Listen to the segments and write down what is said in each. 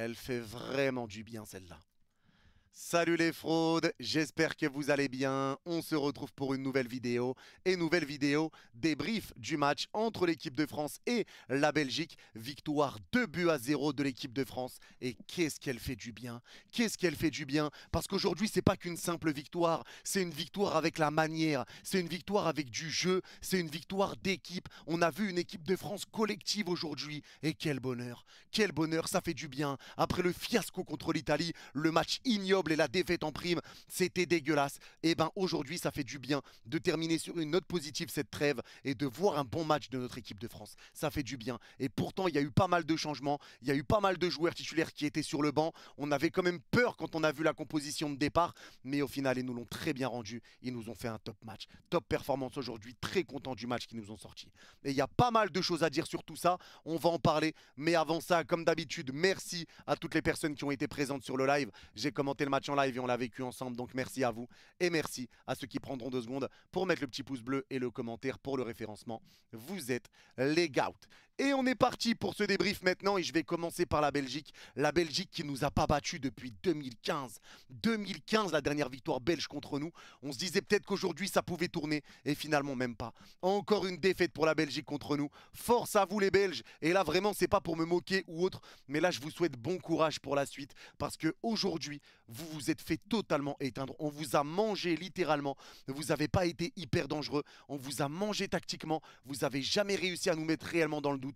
Elle fait vraiment du bien celle-là. Salut les fraudes, j'espère que vous allez bien. On se retrouve pour une nouvelle vidéo. Et nouvelle vidéo débrief du match entre l'équipe de France et la Belgique. Victoire 2-0 de l'équipe de France. Et qu'est-ce qu'elle fait du bien. Qu'est-ce qu'elle fait du bien. Parce qu'aujourd'hui, c'est pas qu'une simple victoire. C'est une victoire avec la manière. C'est une victoire avec du jeu. C'est une victoire d'équipe. On a vu une équipe de France collective aujourd'hui. Et quel bonheur. Quel bonheur, ça fait du bien. Après le fiasco contre l'Italie, le match ignoble et la défaite en prime, c'était dégueulasse. Et ben aujourd'hui, ça fait du bien de terminer sur une note positive cette trêve et de voir un bon match de notre équipe de France. Ça fait du bien. Et pourtant, il y a eu pas mal de changements. Il y a eu pas mal de joueurs titulaires qui étaient sur le banc. On avait quand même peur quand on a vu la composition de départ. Mais au final, ils nous l'ont très bien rendu. Ils nous ont fait un top match. Top performance aujourd'hui. Très content du match qu'ils nous ont sorti. Et il y a pas mal de choses à dire sur tout ça. On va en parler. Mais avant ça, comme d'habitude, merci à toutes les personnes qui ont été présentes sur le live. J'ai commenté le match en live et on l'a vécu ensemble, donc merci à vous et merci à ceux qui prendront 2 secondes pour mettre le petit pouce bleu et le commentaire pour le référencement. Vous êtes les gouts. Et on est parti pour ce débrief maintenant et je vais commencer par la Belgique. La Belgique qui nous a pas battus depuis 2015. 2015, la dernière victoire belge contre nous. On se disait peut-être qu'aujourd'hui ça pouvait tourner et finalement même pas. Encore une défaite pour la Belgique contre nous. Force à vous les Belges. Et là vraiment c'est pas pour me moquer ou autre, mais là je vous souhaite bon courage pour la suite parce que aujourd'hui vous vous êtes fait totalement éteindre. On vous a mangé littéralement. Vous n'avez pas été hyper dangereux. On vous a mangé tactiquement. Vous n'avez jamais réussi à nous mettre réellement dans le doute.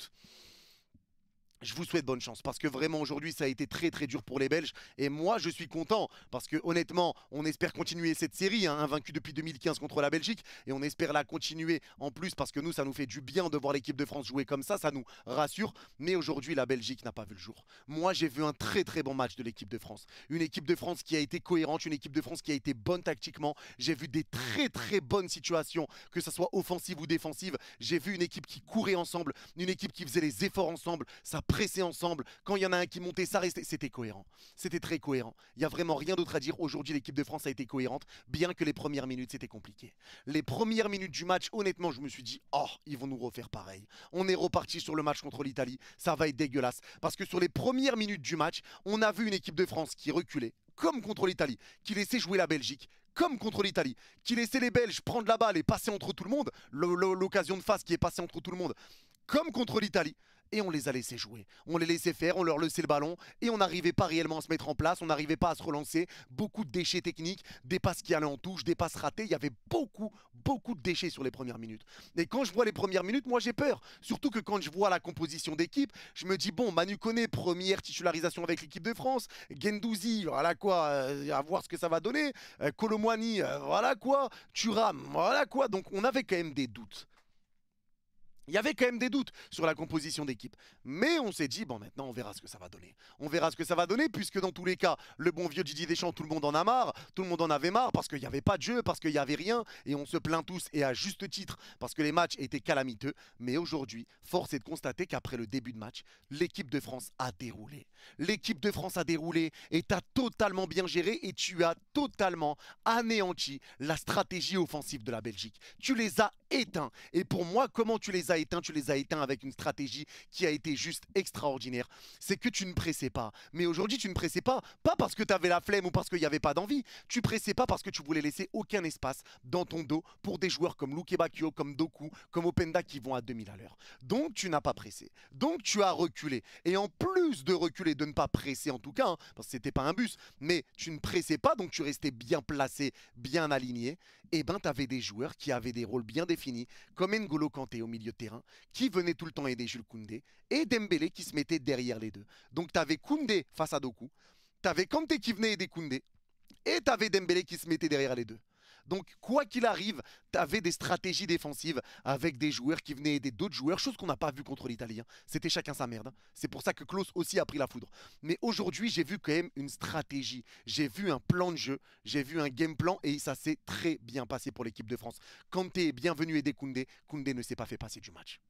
Je vous souhaite bonne chance parce que vraiment aujourd'hui ça a été très très dur pour les Belges et moi je suis content parce que honnêtement on espère continuer cette série invaincue depuis 2015 contre la Belgique et on espère la continuer en plus parce que nous ça nous fait du bien de voir l'équipe de France jouer comme ça nous rassure, mais aujourd'hui la Belgique n'a pas vu le jour. Moi j'ai vu un très très bon match de l'équipe de France, une équipe de France qui a été cohérente, une équipe de France qui a été bonne tactiquement, j'ai vu des très très bonnes situations que ce soit offensive ou défensive, j'ai vu une équipe qui courait ensemble, une équipe qui faisait les efforts ensemble, ça pressé ensemble. Quand il y en a un qui montait, ça restait. C'était cohérent. C'était très cohérent. Il n'y a vraiment rien d'autre à dire. Aujourd'hui, l'équipe de France a été cohérente, bien que les premières minutes, c'était compliqué. Les premières minutes du match, honnêtement, je me suis dit, oh, ils vont nous refaire pareil. On est reparti sur le match contre l'Italie. Ça va être dégueulasse. Parce que sur les premières minutes du match, on a vu une équipe de France qui reculait, comme contre l'Italie, qui laissait jouer la Belgique, comme contre l'Italie, qui laissait les Belges prendre la balle et passer entre tout le monde, l'occasion de face qui est passée entre tout le monde, comme contre l'Italie. Et on les a laissés jouer. On les laissait faire, on leur laissait le ballon et on n'arrivait pas réellement à se mettre en place, on n'arrivait pas à se relancer. Beaucoup de déchets techniques, des passes qui allaient en touche, des passes ratées. Il y avait beaucoup de déchets sur les premières minutes. Et quand je vois les premières minutes, moi j'ai peur. Surtout que quand je vois la composition d'équipe, je me dis bon, Manu Koné, première titularisation avec l'équipe de France. Guendouzi, voilà quoi, à voir ce que ça va donner. Kolo Muani, voilà quoi. Thuram, voilà quoi. Donc on avait quand même des doutes. Il y avait quand même des doutes sur la composition d'équipe. Mais on s'est dit, bon maintenant on verra ce que ça va donner. On verra ce que ça va donner puisque dans tous les cas, le bon vieux Didier Deschamps, tout le monde en a marre. Tout le monde en avait marre parce qu'il n'y avait pas de jeu, parce qu'il n'y avait rien. Et on se plaint tous et à juste titre parce que les matchs étaient calamiteux. Mais aujourd'hui, force est de constater qu'après le début de match, l'équipe de France a déroulé. L'équipe de France a déroulé et t'as totalement bien géré et tu as totalement anéanti la stratégie offensive de la Belgique. Tu les as éteints. Et pour moi, comment tu les as éteints? Tu les as éteints avec une stratégie qui a été juste extraordinaire. C'est que tu ne pressais pas. Mais aujourd'hui, tu ne pressais pas parce que tu avais la flemme ou parce qu'il n'y avait pas d'envie. Tu pressais pas parce que tu voulais laisser aucun espace dans ton dos pour des joueurs comme Luke Bakio, comme Doku, comme Openda qui vont à 2000 à l'heure. Donc, tu n'as pas pressé. Donc, tu as reculé. Et en plus de reculer, de ne pas presser en tout cas, parce que c'était pas un bus, mais tu ne pressais pas, donc tu restais bien placé, bien aligné. Et ben, tu avais des joueurs qui avaient des rôles bien définis, comme N'Golo Kanté au milieu de terrain, qui venait tout le temps aider Jules Koundé, et Dembélé qui se mettait derrière les deux. Donc tu avais Koundé face à Doku, tu avais Kanté qui venait aider Koundé, et tu avais Dembélé qui se mettait derrière les deux. Donc quoi qu'il arrive, tu avais des stratégies défensives avec des joueurs qui venaient aider d'autres joueurs, chose qu'on n'a pas vu contre l'Italien. C'était chacun sa merde. C'est pour ça que Klose aussi a pris la foudre. Mais aujourd'hui, j'ai vu quand même une stratégie. J'ai vu un plan de jeu, j'ai vu un game plan et ça s'est très bien passé pour l'équipe de France. Kanté est bienvenu aider Koundé. Koundé ne s'est pas fait passer du match.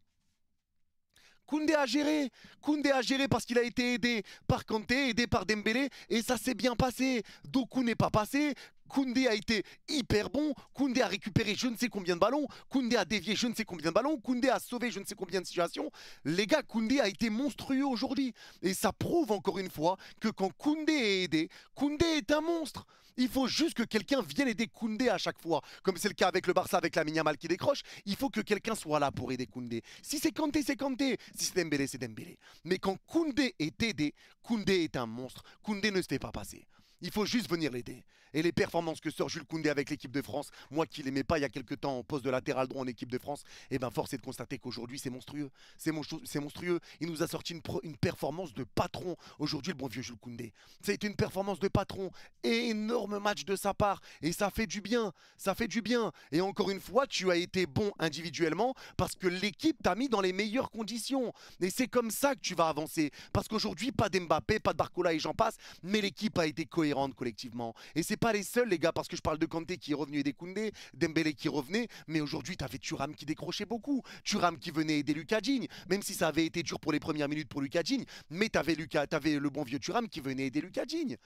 Koundé a géré parce qu'il a été aidé par Kanté, aidé par Dembélé, et ça s'est bien passé. Doku n'est pas passé, Koundé a été hyper bon. Koundé a récupéré je ne sais combien de ballons. Koundé a dévié je ne sais combien de ballons. Koundé a sauvé je ne sais combien de situations. Les gars, Koundé a été monstrueux aujourd'hui. Et ça prouve encore une fois que quand Koundé est aidé, Koundé est un monstre. Il faut juste que quelqu'un vienne aider Koundé à chaque fois. Comme c'est le cas avec le Barça, avec Lamine Yamal qui décroche. Il faut que quelqu'un soit là pour aider Koundé. Si c'est Kanté, c'est Kanté. Si c'est Dembélé, c'est Dembélé. Mais quand Koundé est aidé, Koundé est un monstre. Koundé ne se fait pas passer. Il faut juste venir l'aider. Et les performances que sort Jules Koundé avec l'équipe de France, moi qui l'aimais pas il y a quelques temps en poste de latéral droit en équipe de France, eh ben force est de constater qu'aujourd'hui c'est monstrueux. C'est monstrueux. Il nous a sorti une performance de patron. Aujourd'hui le bon vieux Jules Koundé. C'est une performance de patron. Énorme match de sa part. Et ça fait du bien. Ça fait du bien. Et encore une fois, tu as été bon individuellement parce que l'équipe t'a mis dans les meilleures conditions. Et c'est comme ça que tu vas avancer. Parce qu'aujourd'hui, pas d'Mbappé, pas de Barcola et j'en passe, mais l'équipe a été cohérente collectivement. Et c'est pas les seuls, les gars, parce que je parle de Kanté qui est revenu aider Koundé, Dembélé qui revenait, mais aujourd'hui, tu avais Thuram qui décrochait beaucoup, Thuram qui venait aider Lucas Digne, même si ça avait été dur pour les premières minutes pour Lucas Digne, mais tu avais le bon vieux Thuram qui venait aider Lucas Digne.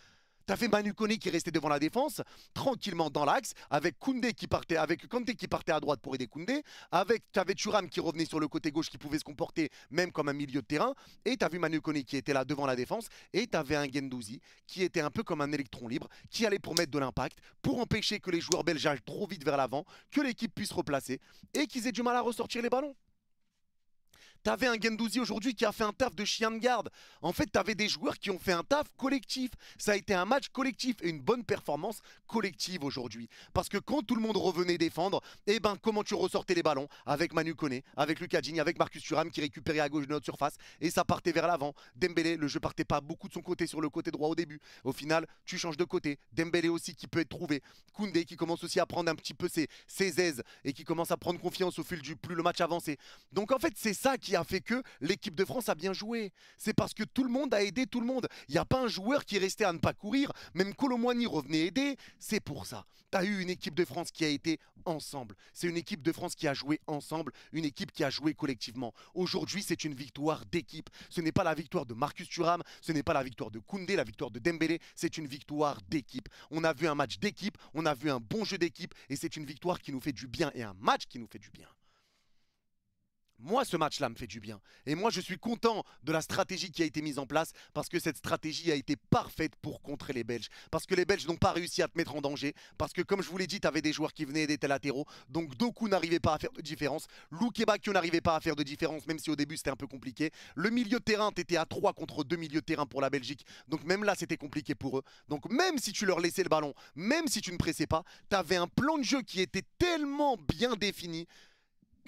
T'as fait Manu Koné qui restait devant la défense, tranquillement dans l'axe, avec Koundé qui partait, avec Kanté qui partait à droite pour aider Koundé, t'avais Thuram qui revenait sur le côté gauche qui pouvait se comporter même comme un milieu de terrain, et t'as vu Manu Koné qui était là devant la défense, et t'avais un Guendouzi qui était un peu comme un électron libre, qui allait pour mettre de l'impact, pour empêcher que les joueurs belges aillent trop vite vers l'avant, que l'équipe puisse replacer, et qu'ils aient du mal à ressortir les ballons. T'avais un Guendouzi aujourd'hui qui a fait un taf de chien de garde. En fait, t'avais des joueurs qui ont fait un taf collectif. Ça a été un match collectif et une bonne performance collective aujourd'hui. Parce que quand tout le monde revenait défendre, eh ben comment tu ressortais les ballons avec Manu Koné, avec Lucas Digne, avec Marcus Thuram qui récupérait à gauche de notre surface et ça partait vers l'avant. Dembélé, le jeu partait pas beaucoup de son côté sur le côté droit au début. Au final, tu changes de côté. Dembélé aussi qui peut être trouvé. Koundé qui commence aussi à prendre un petit peu ses aises et qui commence à prendre confiance au fil du plus le match avançait. Donc en fait, c'est ça qui a fait que l'équipe de France a bien joué. C'est parce que tout le monde a aidé tout le monde. Il n'y a pas un joueur qui est resté à ne pas courir. Même Kolo Muani revenait aider. C'est pour ça. Tu as eu une équipe de France qui a été ensemble. C'est une équipe de France qui a joué ensemble. Une équipe qui a joué collectivement. Aujourd'hui, c'est une victoire d'équipe. Ce n'est pas la victoire de Marcus Thuram. Ce n'est pas la victoire de Koundé, la victoire de Dembélé. C'est une victoire d'équipe. On a vu un match d'équipe. On a vu un bon jeu d'équipe. Et c'est une victoire qui nous fait du bien et un match qui nous fait du bien. Moi, ce match-là me fait du bien. Et moi, je suis content de la stratégie qui a été mise en place parce que cette stratégie a été parfaite pour contrer les Belges. Parce que les Belges n'ont pas réussi à te mettre en danger. Parce que, comme je vous l'ai dit, tu avais des joueurs qui venaient aider tes latéraux. Donc, Doku n'arrivait pas à faire de différence. Loukeba-Kio n'arrivait pas à faire de différence, même si au début, c'était un peu compliqué. Le milieu de terrain, tu étais à 3 contre 2 milieux de terrain pour la Belgique. Donc, même là, c'était compliqué pour eux. Donc, même si tu leur laissais le ballon, même si tu ne pressais pas, tu avais un plan de jeu qui était tellement bien défini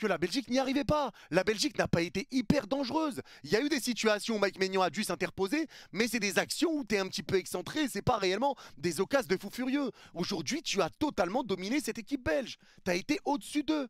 que la Belgique n'y arrivait pas. La Belgique n'a pas été hyper dangereuse. Il y a eu des situations où Mike Maignan a dû s'interposer, mais c'est des actions où tu es un petit peu excentré, c'est pas réellement des occasions de fou furieux. Aujourd'hui, tu as totalement dominé cette équipe belge. Tu as été au-dessus d'eux.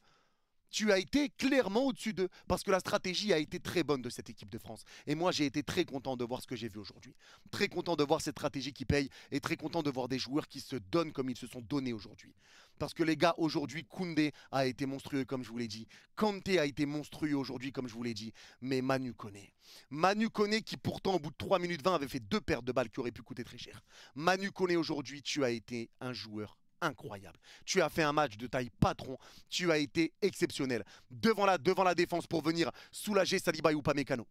Tu as été clairement au-dessus d'eux parce que la stratégie a été très bonne de cette équipe de France. Et moi, j'ai été très content de voir ce que j'ai vu aujourd'hui. Très content de voir cette stratégie qui paye et très content de voir des joueurs qui se donnent comme ils se sont donnés aujourd'hui. Parce que les gars, aujourd'hui, Koundé a été monstrueux comme je vous l'ai dit. Kanté a été monstrueux aujourd'hui comme je vous l'ai dit. Mais Manu Koné. Manu Koné qui pourtant au bout de 3 minutes 20 avait fait 2 pertes de balles qui auraient pu coûter très cher. Manu Koné aujourd'hui, tu as été un joueur incroyable. Tu as fait un match de taille patron. Tu as été exceptionnel. Devant la défense pour venir soulager Saliba et Upamecano.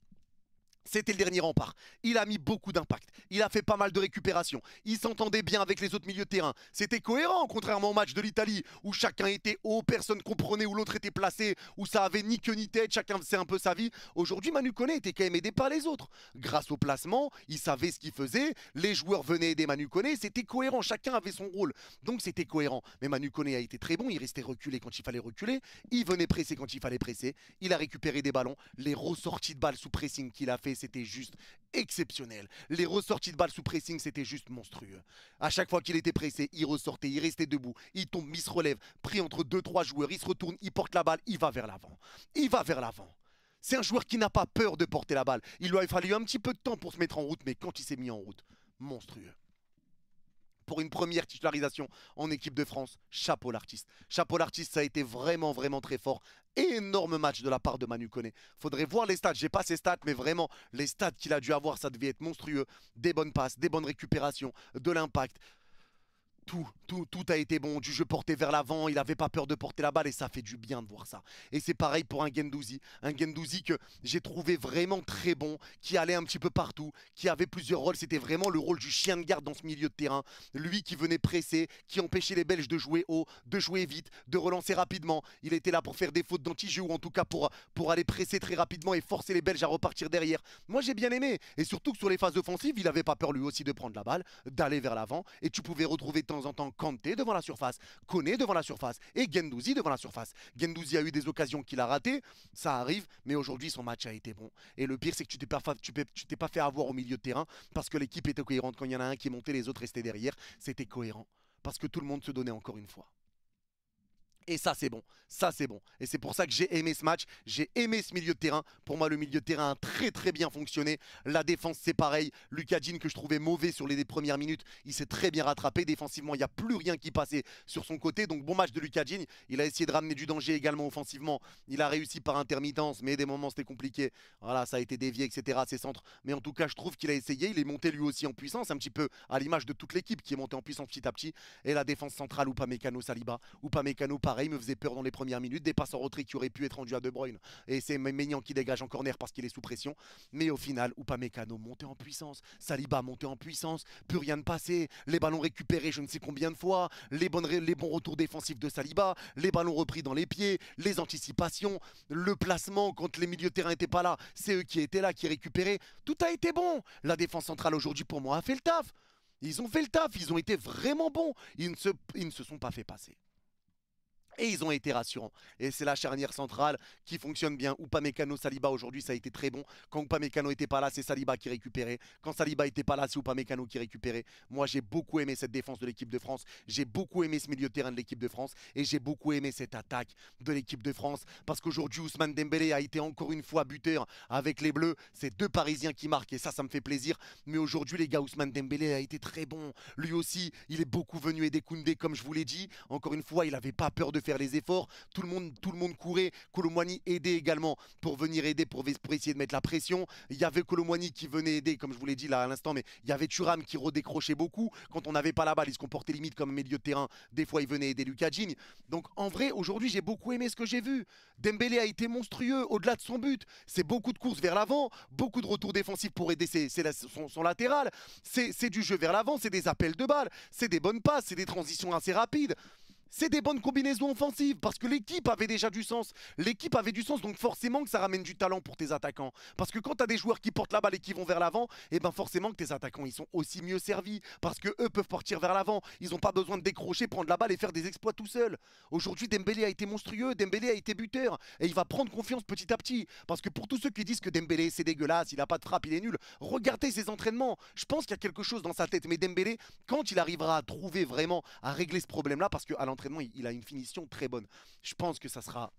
C'était le dernier rempart. Il a mis beaucoup d'impact. Il a fait pas mal de récupération. Il s'entendait bien avec les autres milieux de terrain. C'était cohérent, contrairement au match de l'Italie, où chacun était haut, personne comprenait où l'autre était placé, où ça avait ni queue ni tête, chacun faisait un peu sa vie. Aujourd'hui, Manu Koné était quand même aidé par les autres. Grâce au placement, il savait ce qu'il faisait. Les joueurs venaient aider Manu Koné. C'était cohérent. Chacun avait son rôle. Donc c'était cohérent. Mais Manu Koné a été très bon. Il restait reculé quand il fallait reculer. Il venait presser quand il fallait presser. Il a récupéré des ballons. Les ressorties de balles sous pressing qu'il a fait, c'était juste exceptionnel. Les ressorties de balles sous pressing, c'était juste monstrueux. À chaque fois qu'il était pressé, il ressortait, il restait debout, il tombe, il se relève, pris entre 2-3 joueurs, il se retourne, il porte la balle, il va vers l'avant. Il va vers l'avant. C'est un joueur qui n'a pas peur de porter la balle. Il lui a fallu un petit peu de temps pour se mettre en route, mais quand il s'est mis en route, monstrueux. Pour une première titularisation en équipe de France, chapeau l'artiste. Chapeau l'artiste, ça a été vraiment, vraiment très fort. Énorme match de la part de Manu Koné. Faudrait voir les stats, j'ai pas ses stats, mais vraiment, les stats qu'il a dû avoir, ça devait être monstrueux. Des bonnes passes, des bonnes récupérations, de l'impact. Tout a été bon, du jeu porté vers l'avant, il n'avait pas peur de porter la balle et ça fait du bien de voir ça. Et c'est pareil pour un Guendouzi que j'ai trouvé vraiment très bon, qui allait un petit peu partout, qui avait plusieurs rôles, c'était vraiment le rôle du chien de garde dans ce milieu de terrain. Lui qui venait presser, qui empêchait les Belges de jouer haut, de jouer vite, de relancer rapidement. Il était là pour faire des fautes d'anti-jeu ou en tout cas pour aller presser très rapidement et forcer les Belges à repartir derrière. Moi j'ai bien aimé, et surtout que sur les phases offensives, il n'avait pas peur lui aussi de prendre la balle, d'aller vers l'avant, et tu pouvais retrouver de temps en temps Kanté devant la surface, Koné devant la surface et Guendouzi devant la surface. Guendouzi a eu des occasions qu'il a ratées, ça arrive, mais aujourd'hui son match a été bon. Et le pire c'est que tu t'es pas fait avoir au milieu de terrain parce que l'équipe était cohérente. Quand il y en a un qui montait, les autres restaient derrière, c'était cohérent. Parce que tout le monde se donnait encore une fois. Et ça, c'est bon. Ça, c'est bon. Et c'est pour ça que j'ai aimé ce match. J'ai aimé ce milieu de terrain. Pour moi, le milieu de terrain a très bien fonctionné. La défense, c'est pareil. Lucas Digne, que je trouvais mauvais sur les premières minutes, il s'est très bien rattrapé. Défensivement, il n'y a plus rien qui passait sur son côté. Donc, bon match de Lucas Digne. Il a essayé de ramener du danger également offensivement. Il a réussi par intermittence, mais des moments, c'était compliqué. Voilà, ça a été dévié, etc. Ses centres. Mais en tout cas, je trouve qu'il a essayé. Il est monté lui aussi en puissance, un petit peu à l'image de toute l'équipe qui est montée en puissance petit à petit. Et la défense centrale, Upamecano, Saliba. Upamecano, pareil, me faisait peur dans les premières minutes, des passes en retrait qui auraient pu être rendues à De Bruyne. Et c'est Maignan qui dégage en corner parce qu'il est sous pression. Mais au final, Upamecano montait en puissance, Saliba montait en puissance, plus rien ne passait, les ballons récupérés je ne sais combien de fois, les bons retours défensifs de Saliba, les ballons repris dans les pieds, les anticipations, le placement quand les milieux de terrain n'étaient pas là, c'est eux qui étaient là, qui récupéraient. Tout a été bon. La défense centrale aujourd'hui pour moi a fait le taf. Ils ont fait le taf, ils ont été vraiment bons. Ils ne se sont pas fait passer. Et ils ont été rassurants. Et c'est la charnière centrale qui fonctionne bien. Upamecano, Saliba, aujourd'hui, ça a été très bon. Quand Upamecano n'était pas là, c'est Saliba qui récupérait. Quand Saliba n'était pas là, c'est Upamecano qui récupérait. Moi, j'ai beaucoup aimé cette défense de l'équipe de France. J'ai beaucoup aimé ce milieu de terrain de l'équipe de France. Et j'ai beaucoup aimé cette attaque de l'équipe de France. Parce qu'aujourd'hui, Ousmane Dembélé a été encore une fois buteur avec les Bleus. C'est deux Parisiens qui marquent et ça me fait plaisir. Mais aujourd'hui, les gars, Ousmane Dembélé a été très bon. Lui aussi, il est beaucoup venu aider Koundé, comme je vous l'ai dit. Encore une fois, il n'avait pas peur de faire les efforts, tout le monde courait, Kolo Muani aidait également pour venir aider, pour essayer de mettre la pression. Il y avait Kolo Muani qui venait aider, comme je vous l'ai dit là à l'instant, mais il y avait Thuram qui redécrochait beaucoup. Quand on n'avait pas la balle, il se comportait limite comme un milieu de terrain. Des fois, il venait aider Lucas Digne. Donc en vrai, aujourd'hui, j'ai beaucoup aimé ce que j'ai vu. Dembélé a été monstrueux au-delà de son but. C'est beaucoup de courses vers l'avant, beaucoup de retours défensifs pour aider son latéral. C'est du jeu vers l'avant, c'est des appels de balles, c'est des bonnes passes, c'est des transitions assez rapides. C'est des bonnes combinaisons offensives parce que l'équipe avait déjà du sens. L'équipe avait du sens, donc forcément que ça ramène du talent pour tes attaquants. Parce que quand tu as des joueurs qui portent la balle et qui vont vers l'avant, et ben forcément que tes attaquants ils sont aussi mieux servis parce que eux peuvent partir vers l'avant. Ils n'ont pas besoin de décrocher, prendre la balle et faire des exploits tout seuls. Aujourd'hui, Dembélé a été monstrueux, Dembélé a été buteur et il va prendre confiance petit à petit. Parce que pour tous ceux qui disent que Dembélé c'est dégueulasse, il n'a pas de frappe, il est nul, regardez ses entraînements. Je pense qu'il y a quelque chose dans sa tête. Mais Dembélé, quand il arrivera à trouver vraiment, à régler ce problème-là, parce qu'à l'entraînement, il a une finition très bonne. Je pense que ça sera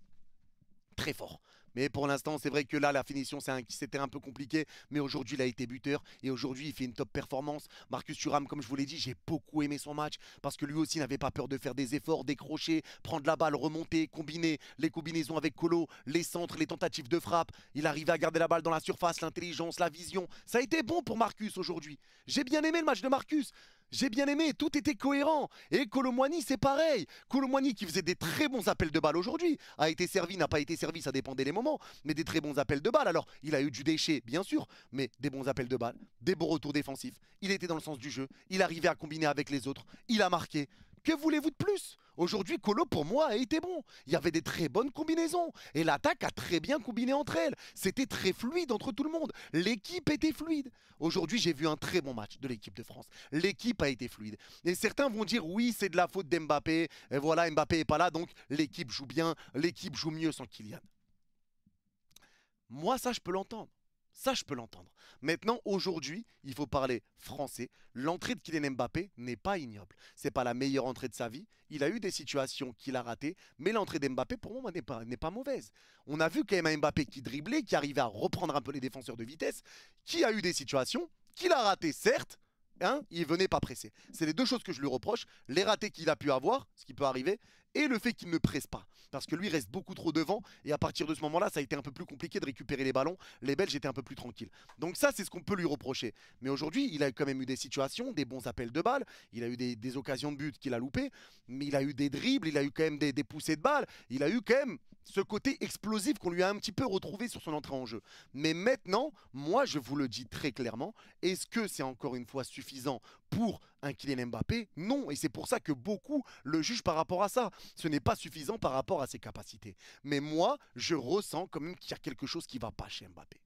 très fort. Mais pour l'instant, c'est vrai que là, la finition, c'était un peu compliqué. Mais aujourd'hui, il a été buteur. Et aujourd'hui, il fait une top performance. Marcus Thuram, comme je vous l'ai dit, j'ai beaucoup aimé son match. Parce que lui aussi n'avait pas peur de faire des efforts, décrocher, prendre la balle, remonter, combiner. Les combinaisons avec Kolo, les centres, les tentatives de frappe. Il arrivait à garder la balle dans la surface, l'intelligence, la vision. Ça a été bon pour Marcus aujourd'hui. J'ai bien aimé le match de Marcus. J'ai bien aimé, tout était cohérent. Et Kolo Muani, c'est pareil. Kolo Muani qui faisait des très bons appels de balle aujourd'hui, a été servi, n'a pas été servi, ça dépendait des moments, mais des très bons appels de balle. Alors, il a eu du déchet, bien sûr, mais des bons appels de balle, des bons retours défensifs. Il était dans le sens du jeu, il arrivait à combiner avec les autres, il a marqué. Que voulez-vous de plus? Aujourd'hui, Kolo, pour moi, a été bon. Il y avait des très bonnes combinaisons. Et l'attaque a très bien combiné entre elles. C'était très fluide entre tout le monde. L'équipe était fluide. Aujourd'hui, j'ai vu un très bon match de l'équipe de France. L'équipe a été fluide. Et certains vont dire, oui, c'est de la faute d'Mbappé. Et voilà, Mbappé n'est pas là, donc l'équipe joue bien. L'équipe joue mieux sans Kylian. Moi, ça, je peux l'entendre. Ça, je peux l'entendre. Maintenant, aujourd'hui, il faut parler français. L'entrée de Kylian Mbappé n'est pas ignoble. C'est pas la meilleure entrée de sa vie. Il a eu des situations qu'il a ratées, mais l'entrée d'Mbappé, pour moi, n'est pas mauvaise. On a vu quand même un Mbappé qui driblait, qui arrivait à reprendre un peu les défenseurs de vitesse, qui a eu des situations, qu'il a ratées, certes. Hein, il venait pas presser. C'est les deux choses que je lui reproche. Les ratés qu'il a pu avoir, ce qui peut arriver, et le fait qu'il ne presse pas. Parce que lui reste beaucoup trop devant et à partir de ce moment-là, ça a été un peu plus compliqué de récupérer les ballons. Les Belges étaient un peu plus tranquilles. Donc ça, c'est ce qu'on peut lui reprocher. Mais aujourd'hui, il a quand même eu des situations, des bons appels de balles, il a eu des occasions de but qu'il a loupées, mais il a eu des dribbles, il a eu quand même des poussées de balles, il a eu quand même ce côté explosif qu'on lui a un petit peu retrouvé sur son entrée en jeu. Mais maintenant, moi, je vous le dis très clairement, est-ce que c'est encore une fois suffisant pour un Kylian Mbappé? Non, et c'est pour ça que beaucoup le jugent par rapport à ça. Ce n'est pas suffisant par rapport à ses capacités. Mais moi, je ressens quand même qu'il y a quelque chose qui ne va pas chez Mbappé.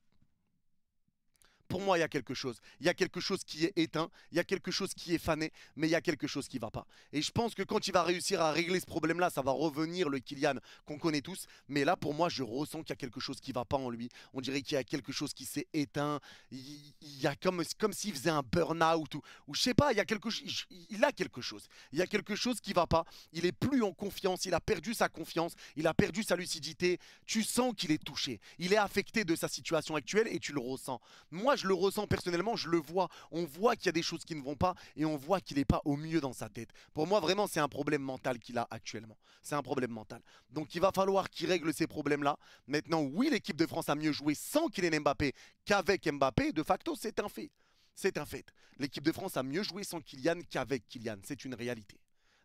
Pour moi, il y a quelque chose. Il y a quelque chose qui est éteint, il y a quelque chose qui est fané, mais il y a quelque chose qui ne va pas. Et je pense que quand il va réussir à régler ce problème-là, ça va revenir le Kylian qu'on connaît tous. Mais là, pour moi, je ressens qu'il y a quelque chose qui ne va pas en lui. On dirait qu'il y a quelque chose qui s'est éteint. Il y a comme s'il faisait un burn-out ou je sais pas, il y a quelque chose. Il a quelque chose. Il y a quelque chose qui ne va pas. Il est plus en confiance. Il a perdu sa confiance. Il a perdu sa lucidité. Tu sens qu'il est touché. Il est affecté de sa situation actuelle et tu le ressens. Moi, je le ressens personnellement, je le vois. On voit qu'il y a des choses qui ne vont pas et on voit qu'il n'est pas au mieux dans sa tête. Pour moi, vraiment, c'est un problème mental qu'il a actuellement. C'est un problème mental. Donc, il va falloir qu'il règle ces problèmes-là. Maintenant, oui, l'équipe de France a mieux joué sans Kylian Mbappé qu'avec Mbappé. De facto, c'est un fait. C'est un fait. L'équipe de France a mieux joué sans Kylian qu'avec Kylian. C'est une réalité.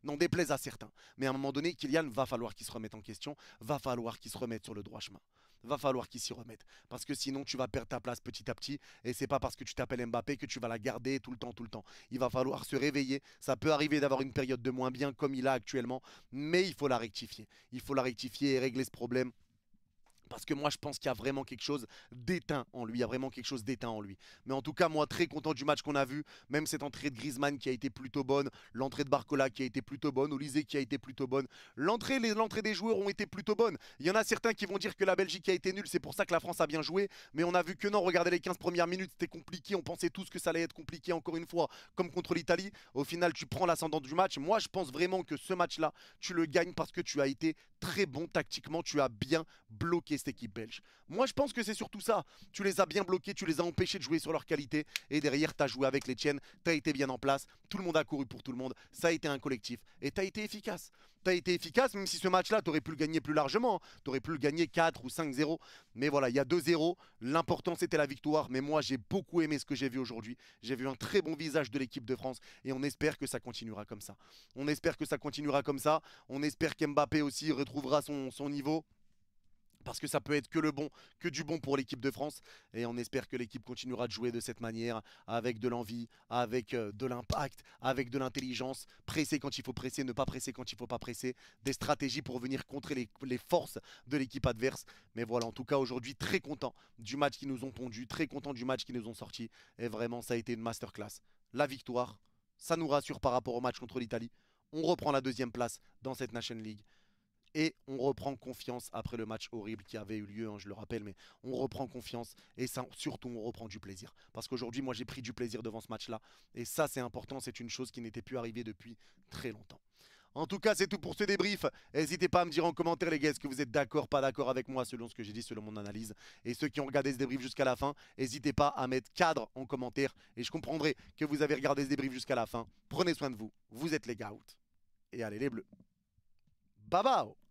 N'en déplaise à certains. Mais à un moment donné, Kylian va falloir qu'il se remette en question, va falloir qu'il se remette sur le droit chemin. Va falloir qu'il s'y remette. Parce que sinon, tu vas perdre ta place petit à petit. Et c'est pas parce que tu t'appelles Mbappé que tu vas la garder tout le temps, tout le temps. Il va falloir se réveiller. Ça peut arriver d'avoir une période de moins bien comme il a actuellement. Mais il faut la rectifier. Il faut la rectifier et régler ce problème. Parce que moi, je pense qu'il y a vraiment quelque chose d'éteint en lui. Il y a vraiment quelque chose d'éteint en lui. Mais en tout cas, moi, très content du match qu'on a vu. Même cette entrée de Griezmann qui a été plutôt bonne. L'entrée de Barcola qui a été plutôt bonne. Olysée qui a été plutôt bonne. L'entrée des joueurs ont été plutôt bonnes. Il y en a certains qui vont dire que la Belgique a été nulle. C'est pour ça que la France a bien joué. Mais on a vu que non. Regardez les 15 premières minutes. C'était compliqué. On pensait tous que ça allait être compliqué encore une fois. Comme contre l'Italie. Au final, tu prends l'ascendant du match. Moi, je pense vraiment que ce match-là, tu le gagnes parce que tu as été très bon tactiquement. Tu as bien bloqué cette équipe belge. Moi, je pense que c'est surtout ça. Tu les as bien bloqués, tu les as empêchés de jouer sur leur qualité. Et derrière, tu as joué avec les tiennes. Tu as été bien en place. Tout le monde a couru pour tout le monde. Ça a été un collectif. Et tu as été efficace. Tu as été efficace, même si ce match-là, tu aurais pu le gagner plus largement. Tu aurais pu le gagner 4 ou 5-0. Mais voilà, il y a 2-0. L'important, c'était la victoire. Mais moi, j'ai beaucoup aimé ce que j'ai vu aujourd'hui. J'ai vu un très bon visage de l'équipe de France. Et on espère que ça continuera comme ça. On espère que ça continuera comme ça. On espère qu'Mbappé aussi retrouvera son niveau. Parce que ça peut être que du bon pour l'équipe de France. Et on espère que l'équipe continuera de jouer de cette manière, avec de l'envie, avec de l'impact, avec de l'intelligence. Presser quand il faut presser, ne pas presser quand il ne faut pas presser. Des stratégies pour venir contrer les forces de l'équipe adverse. Mais voilà, en tout cas aujourd'hui, très content du match qu'ils nous ont pondu, très content du match qu'ils nous ont sorti. Et vraiment, ça a été une masterclass. La victoire, ça nous rassure par rapport au match contre l'Italie. On reprend la deuxième place dans cette Nations League. Et on reprend confiance après le match horrible qui avait eu lieu, hein, je le rappelle, mais on reprend confiance et ça, surtout on reprend du plaisir. Parce qu'aujourd'hui, moi j'ai pris du plaisir devant ce match-là. Et ça c'est important, c'est une chose qui n'était plus arrivée depuis très longtemps. En tout cas, c'est tout pour ce débrief. N'hésitez pas à me dire en commentaire, les gars, est-ce que vous êtes d'accord, pas d'accord avec moi, selon ce que j'ai dit, selon mon analyse. Et ceux qui ont regardé ce débrief jusqu'à la fin, n'hésitez pas à mettre cadre en commentaire. Et je comprendrai que vous avez regardé ce débrief jusqu'à la fin. Prenez soin de vous. Vous êtes les gars out. Et allez les bleus. Bye bye.